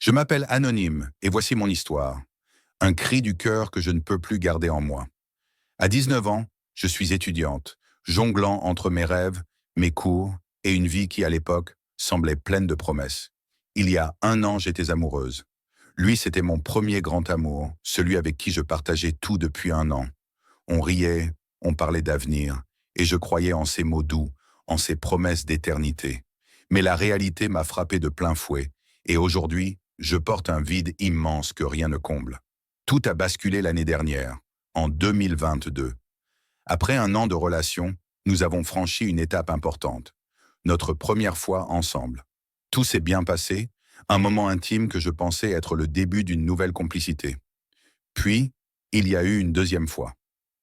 Je m'appelle Anonyme et voici mon histoire. Un cri du cœur que je ne peux plus garder en moi. À 19 ans, je suis étudiante, jonglant entre mes rêves, mes cours et une vie qui, à l'époque, semblait pleine de promesses. Il y a un an, j'étais amoureuse. Lui, c'était mon premier grand amour, celui avec qui je partageais tout depuis un an. On riait, on parlait d'avenir, et je croyais en ses mots doux, en ses promesses d'éternité. Mais la réalité m'a frappé de plein fouet, et aujourd'hui, je porte un vide immense que rien ne comble. Tout a basculé l'année dernière, en 2022. Après un an de relation, nous avons franchi une étape importante. Notre première fois ensemble. Tout s'est bien passé, un moment intime que je pensais être le début d'une nouvelle complicité. Puis, il y a eu une deuxième fois.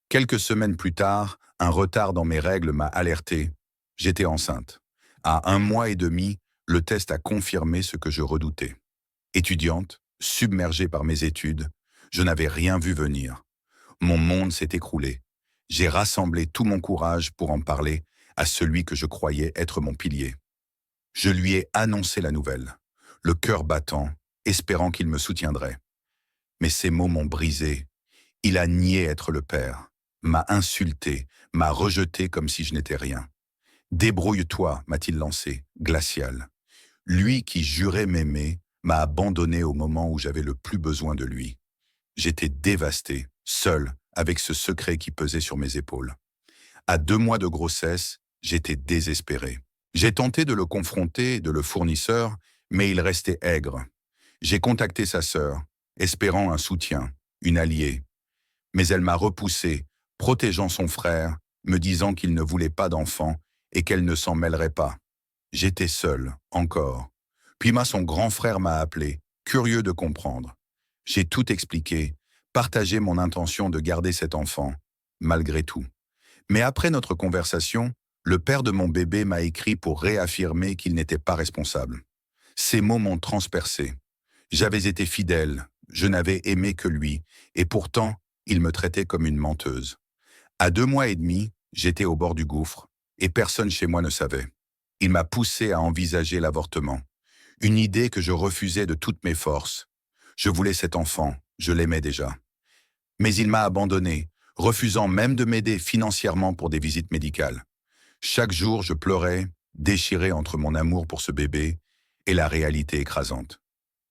Quelques semaines plus tard, un retard dans mes règles m'a alerté. J'étais enceinte. À 1 mois et demi, le test a confirmé ce que je redoutais. Étudiante, submergée par mes études, je n'avais rien vu venir. Mon monde s'est écroulé. J'ai rassemblé tout mon courage pour en parler à celui que je croyais être mon pilier. Je lui ai annoncé la nouvelle, le cœur battant, espérant qu'il me soutiendrait. Mais ces mots m'ont brisé. Il a nié être le père, m'a insulté, m'a rejeté comme si je n'étais rien. Débrouille-toi, m'a-t-il lancé, glacial. Lui qui jurait m'aimer, m'a abandonné au moment où j'avais le plus besoin de lui. J'étais dévasté, seul, avec ce secret qui pesait sur mes épaules. À 2 mois de grossesse, j'étais désespéré. J'ai tenté de le confronter, de le fournisseur, mais il restait aigre. J'ai contacté sa sœur, espérant un soutien, une alliée. Mais elle m'a repoussé, protégeant son frère, me disant qu'il ne voulait pas d'enfant et qu'elle ne s'en mêlerait pas. J'étais seul, encore. Puis son grand frère m'a appelé, curieux de comprendre. J'ai tout expliqué, partagé mon intention de garder cet enfant, malgré tout. Mais après notre conversation, le père de mon bébé m'a écrit pour réaffirmer qu'il n'était pas responsable. Ces mots m'ont transpercé. J'avais été fidèle, je n'avais aimé que lui, et pourtant, il me traitait comme une menteuse. À 2 mois et demi, j'étais au bord du gouffre, et personne chez moi ne savait. Il m'a poussé à envisager l'avortement. Une idée que je refusais de toutes mes forces. Je voulais cet enfant, je l'aimais déjà. Mais il m'a abandonné, refusant même de m'aider financièrement pour des visites médicales. Chaque jour, je pleurais, déchiré entre mon amour pour ce bébé et la réalité écrasante.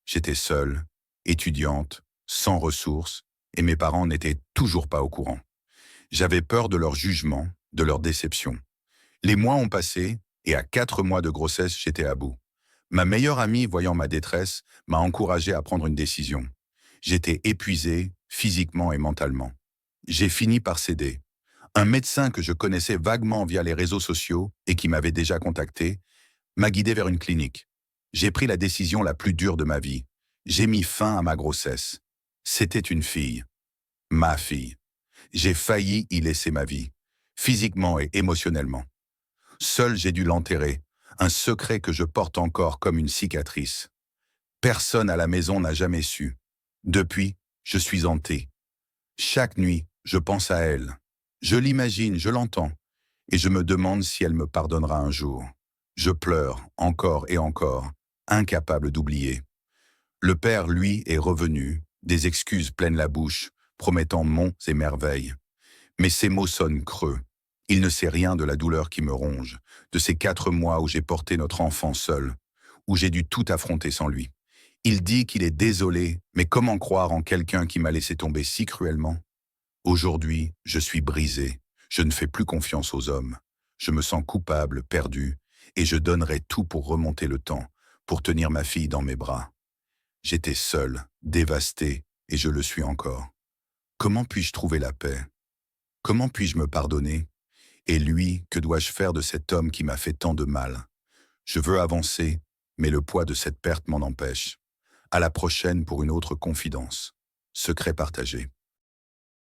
J'étais seule, étudiante, sans ressources, et mes parents n'étaient toujours pas au courant. J'avais peur de leur jugement, de leur déception. Les mois ont passé, et à 4 mois de grossesse, j'étais à bout. Ma meilleure amie, voyant ma détresse, m'a encouragé à prendre une décision. J'étais épuisé, physiquement et mentalement. J'ai fini par céder. Un médecin que je connaissais vaguement via les réseaux sociaux et qui m'avait déjà contacté, m'a guidé vers une clinique. J'ai pris la décision la plus dure de ma vie. J'ai mis fin à ma grossesse. C'était une fille. Ma fille. J'ai failli y laisser ma vie, physiquement et émotionnellement. Seul, j'ai dû l'enterrer, un secret que je porte encore comme une cicatrice. Personne à la maison n'a jamais su. Depuis, je suis hanté. Chaque nuit, je pense à elle. Je l'imagine, je l'entends, et je me demande si elle me pardonnera un jour. Je pleure, encore et encore, incapable d'oublier. Le père, lui, est revenu, des excuses pleines la bouche, promettant monts et merveilles. Mais ces mots sonnent creux. Il ne sait rien de la douleur qui me ronge, de ces 4 mois où j'ai porté notre enfant seul, où j'ai dû tout affronter sans lui. Il dit qu'il est désolé, mais comment croire en quelqu'un qui m'a laissé tomber si cruellement? Aujourd'hui, je suis brisé. Je ne fais plus confiance aux hommes. Je me sens coupable, perdu, et je donnerai tout pour remonter le temps, pour tenir ma fille dans mes bras. J'étais seul, dévasté, et je le suis encore. Comment puis-je trouver la paix? Comment puis-je me pardonner? Et lui, que dois-je faire de cet homme qui m'a fait tant de mal? Je veux avancer, mais le poids de cette perte m'en empêche. À la prochaine pour une autre confidence. Secret partagé.